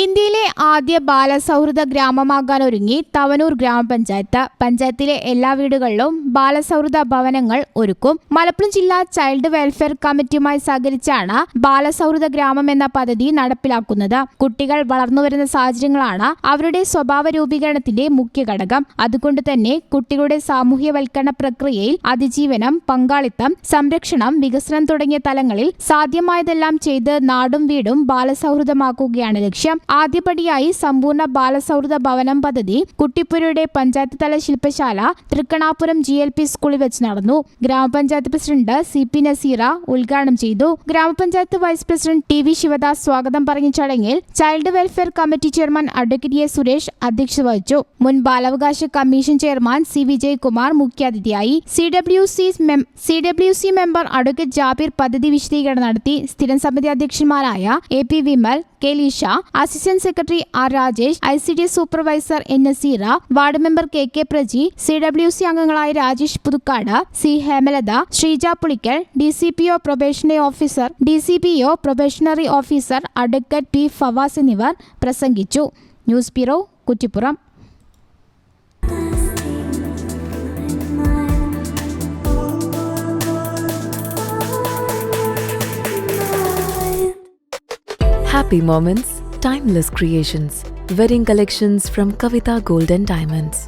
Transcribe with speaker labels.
Speaker 1: ഇന്ത്യയിലെ ആദ്യ ബാലസൗഹൃദ ഗ്രാമമാകാനൊരുങ്ങി തവനൂർ ഗ്രാമപഞ്ചായത്ത്. പഞ്ചായത്തിലെ എല്ലാ വീടുകളിലും ബാലസൗഹൃദ ഭവനങ്ങൾ ഒരുക്കും. മലപ്പുറം ജില്ലാ ചൈൽഡ് വെൽഫെയർ കമ്മിറ്റിയുമായി സഹകരിച്ചാണ് ബാലസൗഹൃദ ഗ്രാമം എന്ന പദ്ധതി നടപ്പിലാക്കുന്നത്. കുട്ടികൾ വളർന്നുവരുന്ന സാഹചര്യങ്ങളാണ് അവരുടെ സ്വഭാവ രൂപീകരണത്തിന്റെ മുഖ്യ ഘടകം. അതുകൊണ്ട് തന്നെ കുട്ടികളുടെ സാമൂഹ്യവൽക്കരണ പ്രക്രിയയിൽ അതിജീവനം, പങ്കാളിത്തം, സംരക്ഷണം, വികസനം തുടങ്ങിയ തലങ്ങളിൽ സാധ്യമായതെല്ലാം ചെയ്ത് നാടും വീടും ബാലസൗഹൃദമാക്കുകയാണ് ലക്ഷ്യം. ആദ്യപടിയായി സമ്പൂർണ്ണ ബാലസൗഹൃദ ഭവനം പദ്ധതി കുട്ടിപ്പുരയുടെ പഞ്ചായത്ത് തല ശില്പശാല തൃക്കണാപുരം GLP സ്കൂളിൽ വെച്ച് നടന്നു. ഗ്രാമപഞ്ചായത്ത് പ്രസിഡന്റ് CP നസീറ ഉദ്ഘാടനം ചെയ്തു. ഗ്രാമപഞ്ചായത്ത് വൈസ് പ്രസിഡന്റ് TV ശിവദാസ് സ്വാഗതം പറഞ്ഞ ചടങ്ങിൽ child welfare committee chairman advocate A Suresh അധ്യക്ഷത വഹിച്ചു. മുൻ ബാലാവകാശ കമ്മീഷൻ ചെയർമാൻ C വിജയകുമാർ മുഖ്യാതിഥിയായി. CWC മെമ്പർ അഡ്വക്കേറ്റ് ജാബിർ പദ്ധതി വിശദീകരണം നടത്തി. സ്ഥിരം സമിതി അധ്യക്ഷന്മാരായ AP Vimal, K Leesha, assistant secretary R Rajesh, ICDS supervisor N Naseera, ward member KK Praji, CWC അംഗങ്ങളായ Rajesh Puthukkad, C Hemalatha, Sreeja Pulikkal, DCPO probationary officer advocate P Favas എന്നിവർ പ്രസംഗിച്ചു. News bureau, Kuttippuram.
Speaker 2: Happy moments, timeless creations. Wedding collections from Kavita Gold and Diamonds.